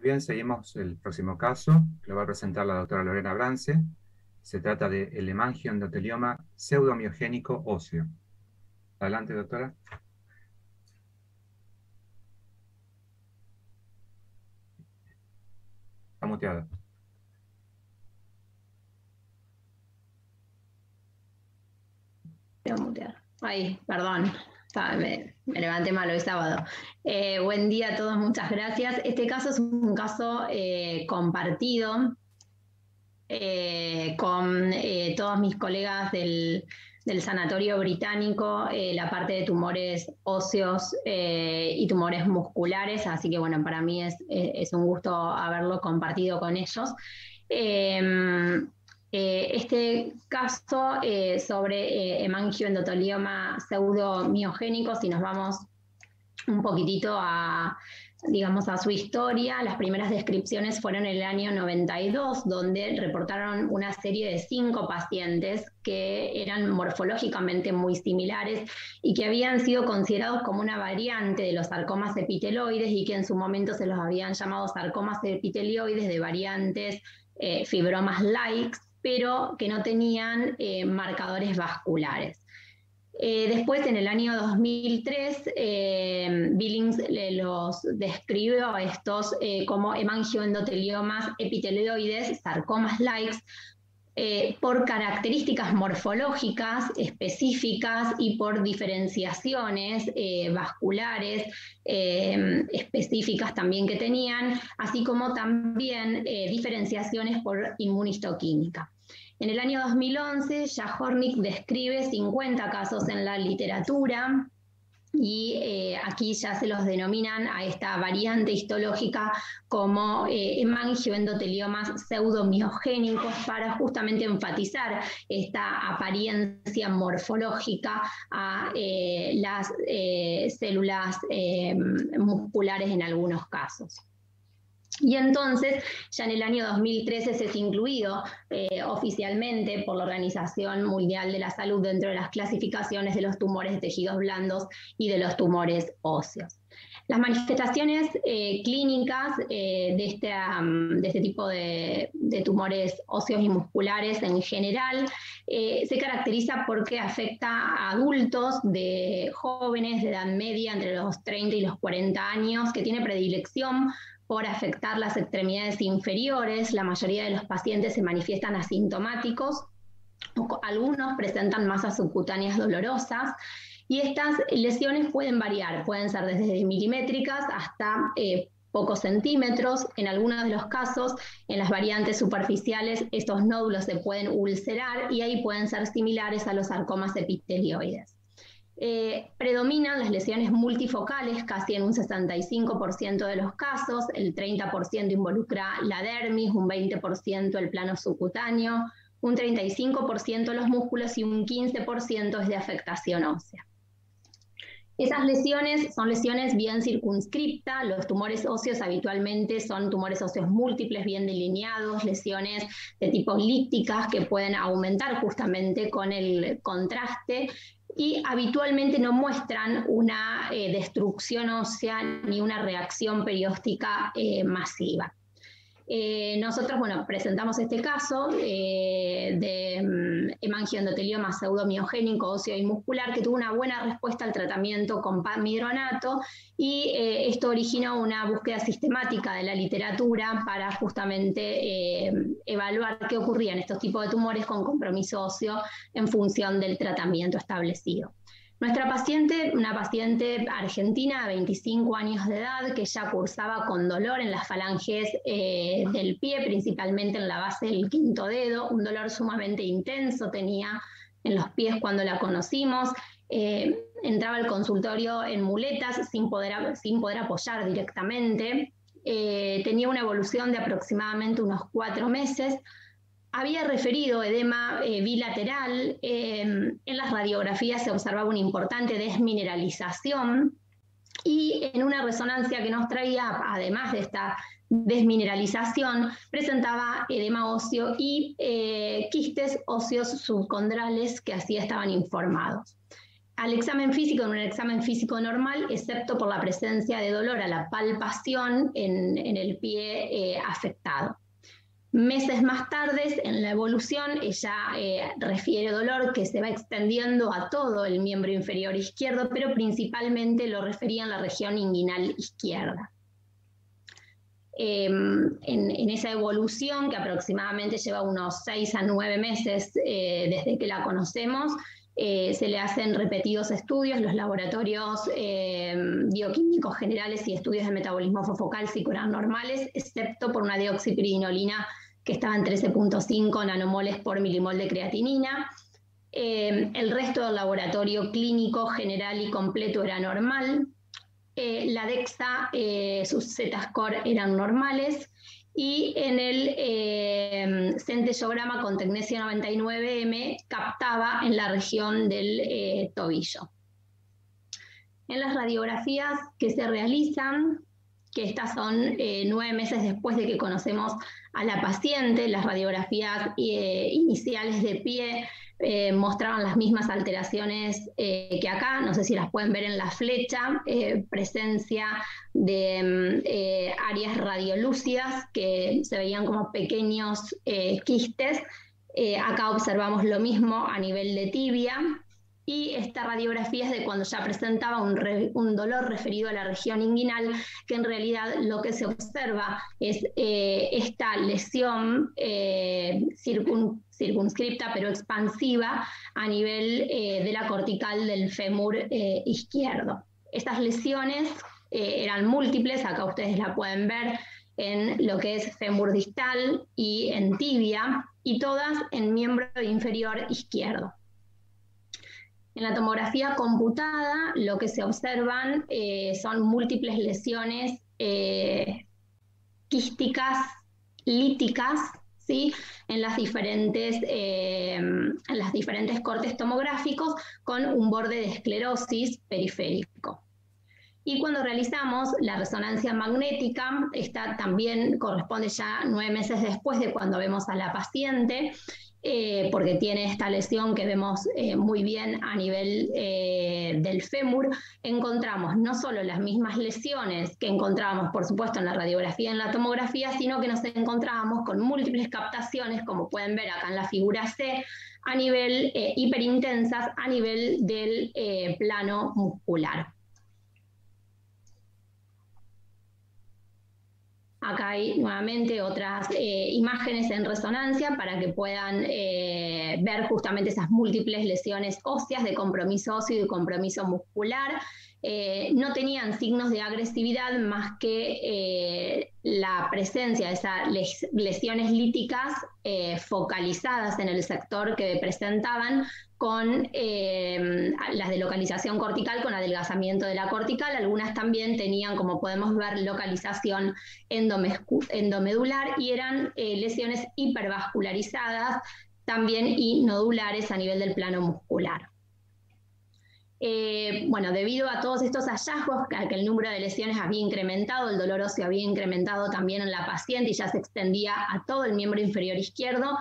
Bien, seguimos el próximo caso, que lo va a presentar la doctora Lorena Brance. Se trata de el hemangioendotelioma pseudomiogénico óseo. Adelante, doctora. Está muteada. Ay, perdón, me levanté mal hoy sábado. Buen día a todos, muchas gracias. Este caso es un caso compartido con todos mis colegas del Sanatorio Británico, la parte de tumores óseos y tumores musculares, así que bueno, para mí es un gusto haberlo compartido con ellos. Este caso sobre hemangioendotelioma pseudomiogénico, si nos vamos un poquitito digamos, a su historia, las primeras descripciones fueron en el año 92, donde reportaron una serie de 5 pacientes que eran morfológicamente muy similares y que habían sido considerados como una variante de los sarcomas epiteloides y que en su momento se los habían llamado sarcomas epitelioides de variantes fibromas likes, pero que no tenían marcadores vasculares. Después, en el año 2003, Billings los describió a estos como hemangioendoteliomas epitelioides, sarcomas likes, por características morfológicas específicas y por diferenciaciones vasculares específicas también que tenían, así como también diferenciaciones por inmunistoquímica. En el año 2011, ya Hornig describe 50 casos en la literatura y aquí ya se los denominan a esta variante histológica como hemangioendoteliomas pseudomiogénicos para justamente enfatizar esta apariencia morfológica a las células musculares en algunos casos. Y entonces, ya en el año 2013 se es incluido oficialmente por la Organización Mundial de la Salud dentro de las clasificaciones de los tumores de tejidos blandos y de los tumores óseos. Las manifestaciones clínicas de este tipo de tumores óseos y musculares en general se caracteriza porque afecta a adultos jóvenes de edad media entre los 30 y los 40 años que tiene predilección por afectar las extremidades inferiores. La mayoría de los pacientes se manifiestan asintomáticos, algunos presentan masas subcutáneas dolorosas, y estas lesiones pueden variar, pueden ser desde milimétricas hasta pocos centímetros. En algunos de los casos, en las variantes superficiales, estos nódulos se pueden ulcerar y ahí pueden ser similares a los sarcomas epitelioides. Predominan las lesiones multifocales casi en un 65% de los casos, el 30% involucra la dermis, un 20% el plano subcutáneo, un 35% los músculos y un 15% es de afectación ósea. Esas lesiones son lesiones bien circunscriptas. Los tumores óseos habitualmente son tumores óseos múltiples, bien delineados, lesiones de tipo lípticas que pueden aumentar justamente con el contraste y habitualmente no muestran una destrucción ósea ni una reacción perióstica masiva. Nosotros, bueno, presentamos este caso de hemangioendotelioma pseudomiogénico óseo y muscular que tuvo una buena respuesta al tratamiento con pamidronato y esto originó una búsqueda sistemática de la literatura para justamente evaluar qué ocurría en estos tipos de tumores con compromiso óseo en función del tratamiento establecido. Nuestra paciente, una paciente argentina de 25 años de edad que ya cursaba con dolor en las falanges del pie, principalmente en la base del quinto dedo, un dolor sumamente intenso tenía en los pies cuando la conocimos, entraba al consultorio en muletas sin poder apoyar directamente, tenía una evolución de aproximadamente unos 4 meses, había referido edema bilateral, en las radiografías se observaba una importante desmineralización y en una resonancia que nos traía, además de esta desmineralización, presentaba edema óseo y quistes óseos subcondrales que así estaban informados. al examen físico, en un examen físico normal, excepto por la presencia de dolor a la palpación en el pie afectado. Meses más tarde, en la evolución, ella refiere dolor que se va extendiendo a todo el miembro inferior izquierdo, pero principalmente lo refería en la región inguinal izquierda. En esa evolución, que aproximadamente lleva unos 6 a 9 meses desde que la conocemos, se le hacen repetidos estudios, los laboratorios bioquímicos generales y estudios de metabolismo focal sí eran normales, excepto por una deoxipiridinolina que estaba en 13.5 nanomoles por milimol de creatinina. El resto del laboratorio clínico general y completo era normal. La DEXA, sus Z-score eran normales, y en el centellograma con tecnesio 99M captaba en la región del tobillo. En las radiografías que se realizan, que estas son 9 meses después de que conocemos a la paciente, las radiografías iniciales de pie mostraban las mismas alteraciones que acá, no sé si las pueden ver en la flecha, presencia de áreas radiolúcidas que se veían como pequeños quistes. Acá observamos lo mismo a nivel de tibia, y esta radiografía es de cuando ya presentaba un dolor referido a la región inguinal, que en realidad lo que se observa es esta lesión circunscripta pero expansiva a nivel de la cortical del fémur izquierdo. Estas lesiones eran múltiples, acá ustedes la pueden ver en lo que es fémur distal y en tibia, y todas en miembro inferior izquierdo. En la tomografía computada lo que se observan son múltiples lesiones quísticas, líticas, ¿sí? en las diferentes cortes tomográficos, con un borde de esclerosis periférico. Y cuando realizamos la resonancia magnética, esta también corresponde ya 9 meses después de cuando vemos a la paciente, porque tiene esta lesión que vemos muy bien a nivel del fémur. Encontramos no solo las mismas lesiones que encontrábamos, por supuesto, en la radiografía y en la tomografía, sino que nos encontrábamos con múltiples captaciones, como pueden ver acá en la figura C, a nivel hiperintensas, a nivel del plano muscular. Acá hay nuevamente otras imágenes en resonancia para que puedan ver justamente esas múltiples lesiones óseas de compromiso óseo y de compromiso muscular. No tenían signos de agresividad más que la presencia de esas lesiones líticas focalizadas en el sector que presentaban, con las de localización cortical, con adelgazamiento de la cortical. Algunas también tenían, como podemos ver, localización endomedular, y eran lesiones hipervascularizadas también y nodulares a nivel del plano muscular. Bueno, debido a todos estos hallazgos, que el número de lesiones había incrementado, el dolor óseo había incrementado también en la paciente y ya se extendía a todo el miembro inferior izquierdo,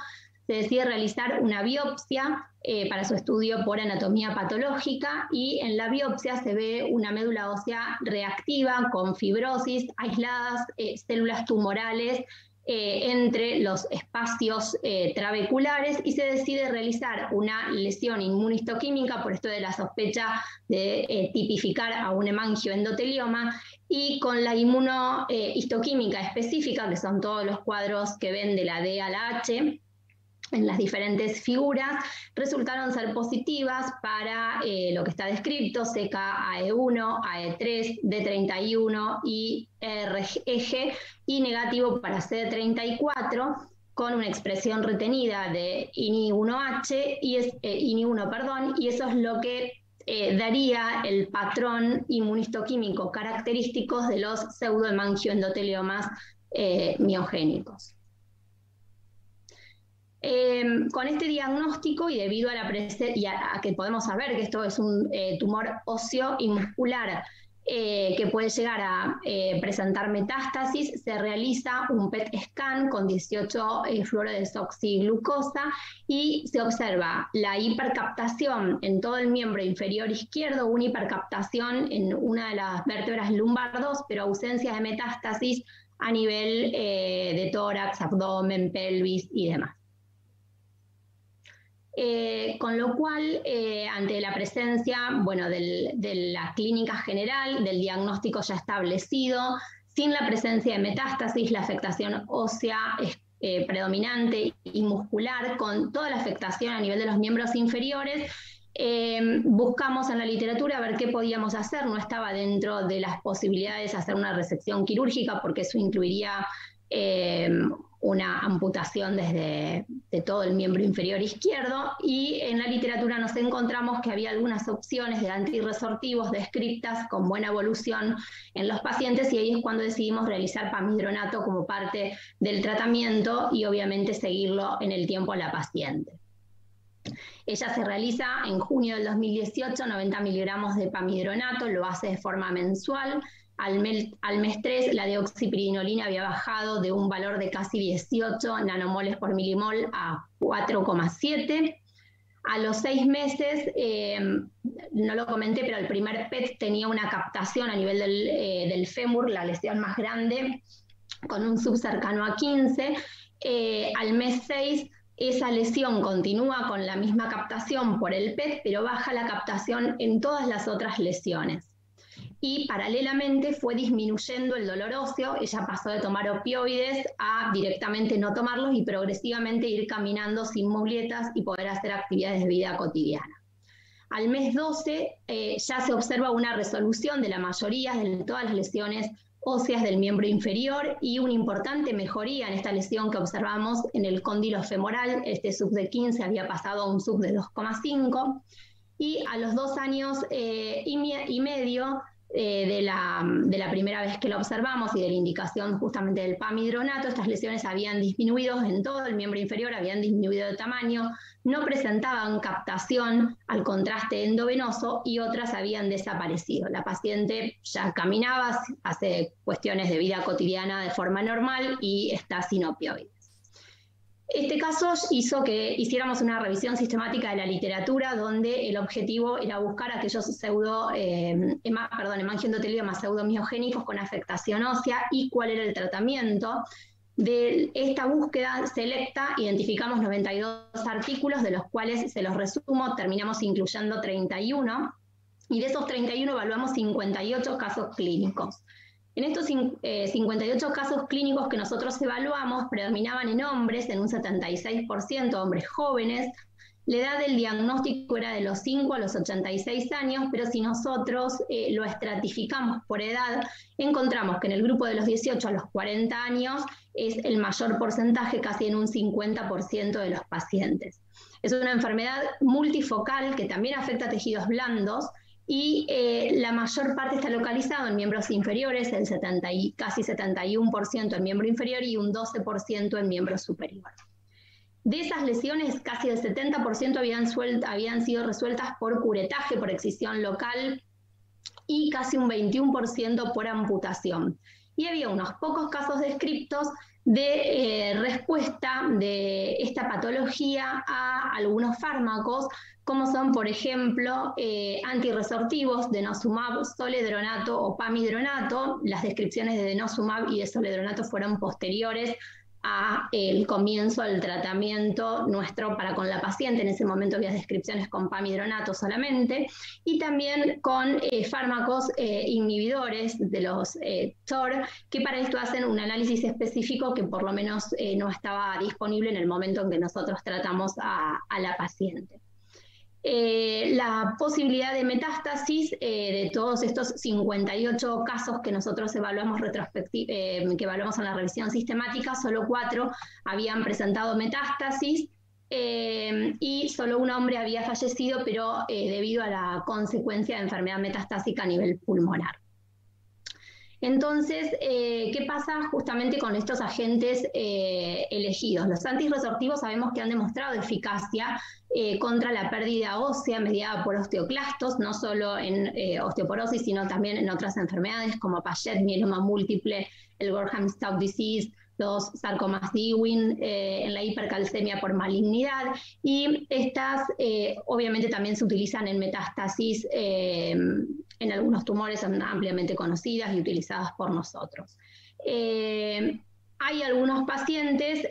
se decide realizar una biopsia para su estudio por anatomía patológica, y en la biopsia se ve una médula ósea reactiva con fibrosis, aisladas células tumorales entre los espacios trabeculares, y se decide realizar una lesión inmunistoquímica por esto de la sospecha de tipificar a un hemangioendotelioma, y con la inmunohistoquímica específica, que son todos los cuadros que ven de la D a la H en las diferentes figuras, resultaron ser positivas para lo que está descrito: CK-AE1, AE3, D31 y RG, y negativo para CD34, con una expresión retenida de INI1H y INI1, y eso es lo que daría el patrón inmunistoquímico característico de los pseudohemangioendoteliomas miogénicos. Con este diagnóstico, y debido a la presencia, a que podemos saber que esto es un tumor óseo y muscular que puede llegar a presentar metástasis, se realiza un PET scan con 18 fluorodesoxiglucosa y se observa la hipercaptación en todo el miembro inferior izquierdo, una hipercaptación en una de las vértebras lumbar 2, pero ausencia de metástasis a nivel de tórax, abdomen, pelvis y demás. Con lo cual, ante la presencia, bueno, de la clínica general, del diagnóstico ya establecido, sin la presencia de metástasis, la afectación ósea predominante y muscular, con toda la afectación a nivel de los miembros inferiores, buscamos en la literatura ver qué podíamos hacer. No estaba dentro de las posibilidades hacer una resección quirúrgica, porque eso incluiría una amputación de todo el miembro inferior izquierdo, y en la literatura nos encontramos que había algunas opciones de antirresortivos descritas con buena evolución en los pacientes, y ahí es cuando decidimos realizar pamidronato como parte del tratamiento y obviamente seguirlo en el tiempo a la paciente. Ella se realiza en junio del 2018, 90 miligramos de pamidronato, lo hace de forma mensual. Al mes 3, la deoxipridinolina había bajado de un valor de casi 18 nanomoles por milimol a 4,7. A los 6 meses, no lo comenté, pero el primer PET tenía una captación a nivel del fémur, la lesión más grande, con un sub cercano a 15. Al mes 6, esa lesión continúa con la misma captación por el PET, pero baja la captación en todas las otras lesiones. Y paralelamente fue disminuyendo el dolor óseo. Ella pasó de tomar opioides a directamente no tomarlos y progresivamente ir caminando sin muletas y poder hacer actividades de vida cotidiana. Al mes 12 ya se observa una resolución de la mayoría de todas las lesiones óseas del miembro inferior y una importante mejoría en esta lesión que observamos en el cóndilo femoral. Este sub de 15 había pasado a un sub de 2,5, y a los 2 años y medio de la primera vez que lo observamos y de la indicación justamente del pamidronato, estas lesiones habían disminuido en todo el miembro inferior, habían disminuido de tamaño, no presentaban captación al contraste endovenoso y otras habían desaparecido. La paciente ya caminaba, hace cuestiones de vida cotidiana de forma normal y está sin opioides. Este caso hizo que hiciéramos una revisión sistemática de la literatura, donde el objetivo era buscar aquellos hemangiodotelioma pseudomiogénicos con afectación ósea y cuál era el tratamiento. De esta búsqueda selecta identificamos 92 artículos, de los cuales, se los resumo, terminamos incluyendo 31, y de esos 31 evaluamos 58 casos clínicos. En estos 58 casos clínicos que nosotros evaluamos, predominaban en hombres, en un 76%, hombres jóvenes. La edad del diagnóstico era de los 5 a los 86 años, pero si nosotros lo estratificamos por edad, encontramos que en el grupo de los 18 a los 40 años es el mayor porcentaje, casi en un 50% de los pacientes. Es una enfermedad multifocal que también afecta a tejidos blandos, y la mayor parte está localizado en miembros inferiores, casi 71% en miembro inferior y un 12% en miembro superior. De esas lesiones, casi el 70% habían sido resueltas por curetaje, por excisión local, y casi un 21% por amputación. Y había unos pocos casos descriptos de respuesta de esta patología a algunos fármacos, como son, por ejemplo, antirresortivos, denosumab, soledronato o pamidronato. Las descripciones de denosumab y de soledronato fueron posteriores al comienzo del tratamiento nuestro para con la paciente. En ese momento había descripciones con pamidronato solamente, y también con fármacos inhibidores de los TOR, que para esto hacen un análisis específico que por lo menos no estaba disponible en el momento en que nosotros tratamos a la paciente. La posibilidad de metástasis de todos estos 58 casos que nosotros evaluamos que evaluamos en la revisión sistemática, solo 4 habían presentado metástasis y solo un hombre había fallecido, pero debido a la consecuencia de enfermedad metastásica a nivel pulmonar. Entonces, ¿qué pasa justamente con estos agentes elegidos? Los antirresortivos sabemos que han demostrado eficacia contra la pérdida ósea mediada por osteoclastos, no solo en osteoporosis, sino también en otras enfermedades como Paget, mieloma múltiple, el Gorham-Stout disease, los sarcomas de Ewing, en la hipercalcemia por malignidad, y estas obviamente también se utilizan en metástasis en algunos tumores, son ampliamente conocidas y utilizadas por nosotros. Hay algunos pacientes,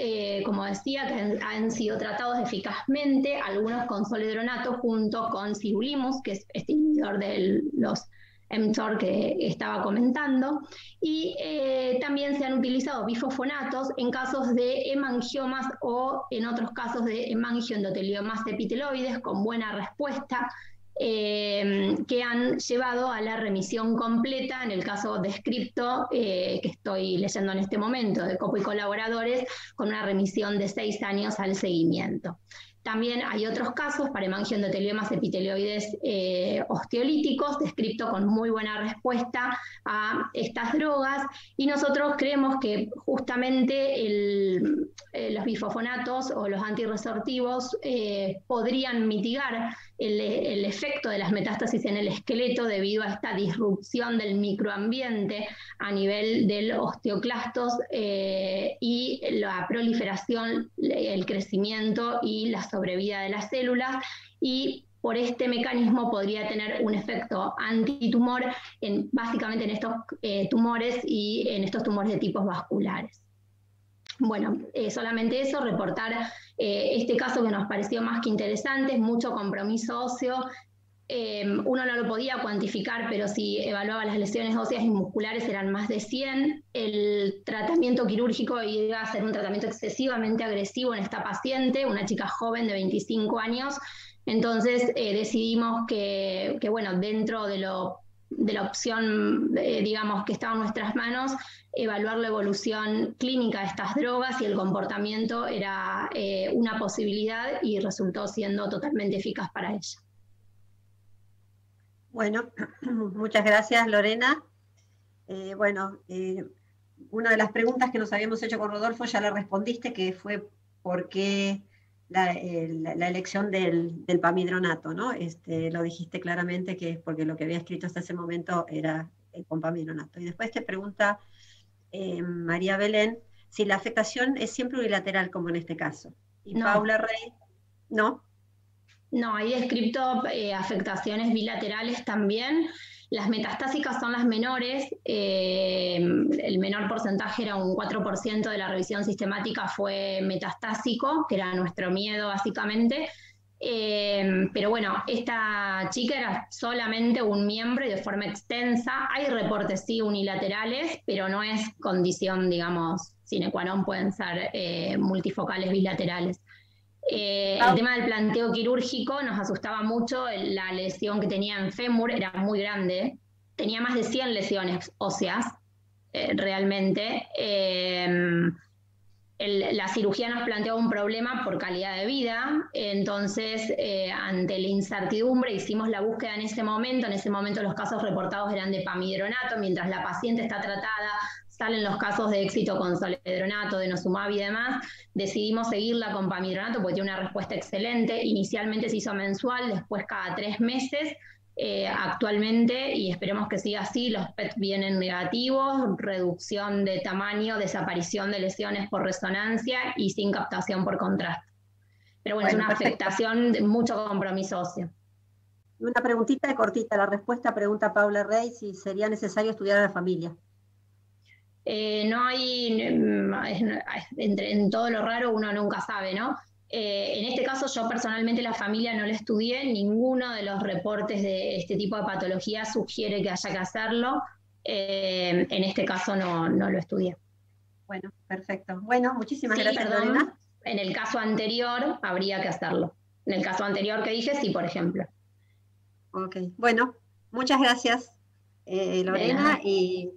como decía, que han sido tratados eficazmente, algunos con soledronato junto con sirolimus, que es este inhibidor de los mTOR que estaba comentando, y también se han utilizado bifosfonatos en casos de hemangiomas o en otros casos de hemangioendoteliomas epiteloides con buena respuesta, que han llevado a la remisión completa, en el caso descripto que estoy leyendo en este momento, de Copo y colaboradores, con una remisión de 6 años al seguimiento. También hay otros casos para hemangioendoteliomas epiteloides osteolíticos, descripto con muy buena respuesta a estas drogas, y nosotros creemos que justamente los bifosfonatos o los antirresortivos podrían mitigar el efecto de las metástasis en el esqueleto debido a esta disrupción del microambiente a nivel del osteoclastos y la proliferación, el crecimiento y la sobrevida de las células, y por este mecanismo podría tener un efecto antitumor básicamente en estos tumores y en estos tumores de tipos vasculares. Bueno, solamente eso, reportar este caso que nos pareció más que interesante, mucho compromiso óseo. Uno no lo podía cuantificar, pero si evaluaba las lesiones óseas y musculares eran más de 100. El tratamiento quirúrgico iba a ser un tratamiento excesivamente agresivo en esta paciente, una chica joven de 25 años. Entonces decidimos que bueno, dentro de la opción, digamos, que estaba en nuestras manos, evaluar la evolución clínica de estas drogas, y el comportamiento era una posibilidad y resultó siendo totalmente eficaz para ella. Bueno, muchas gracias, Lorena. Una de las preguntas que nos habíamos hecho con Rodolfo ya la respondiste, que fue por qué la elección del pamidronato, ¿no? Lo dijiste claramente, que es porque lo que había escrito hasta ese momento era con pamidronato. Y después te pregunta María Belén si la afectación es siempre unilateral, como en este caso. Y no. Paula Rey, ¿no? No, hay descrito afectaciones bilaterales también. Las metastásicas son las menores. El menor porcentaje era un 4% de la revisión sistemática fue metastásico, que era nuestro miedo básicamente. Pero bueno, esta chica era solamente un miembro y de forma extensa. Hay reportes sí unilaterales, pero no es condición, digamos, sine qua non, pueden ser multifocales bilaterales. El tema del planteo quirúrgico nos asustaba mucho. La lesión que tenía en fémur era muy grande, tenía más de 100 lesiones óseas realmente. La cirugía nos planteaba un problema por calidad de vida, entonces ante la incertidumbre hicimos la búsqueda en ese momento los casos reportados eran de pamidronato, mientras la paciente está tratada, salen los casos de éxito con soledronato, denosumab y demás. Decidimos seguirla con pamidronato porque tiene una respuesta excelente. Inicialmente se hizo mensual, después cada 3 meses. Actualmente, y esperemos que siga así, los PET vienen negativos, reducción de tamaño, desaparición de lesiones por resonancia y sin captación por contraste. Pero bueno, es una afectación de mucho compromiso óseo. Una preguntita cortita, la respuesta pregunta Paula Rey si sería necesario estudiar a la familia. No hay, en todo lo raro uno nunca sabe, ¿no? En este caso yo personalmente la familia no la estudié, ninguno de los reportes de este tipo de patología sugiere que haya que hacerlo, en este caso no lo estudié. Bueno, perfecto. Bueno, muchísimas gracias, perdón, Lorena. En el caso anterior habría que hacerlo. En el caso anterior que dije, sí, por ejemplo. Ok, bueno, muchas gracias, Lorena, y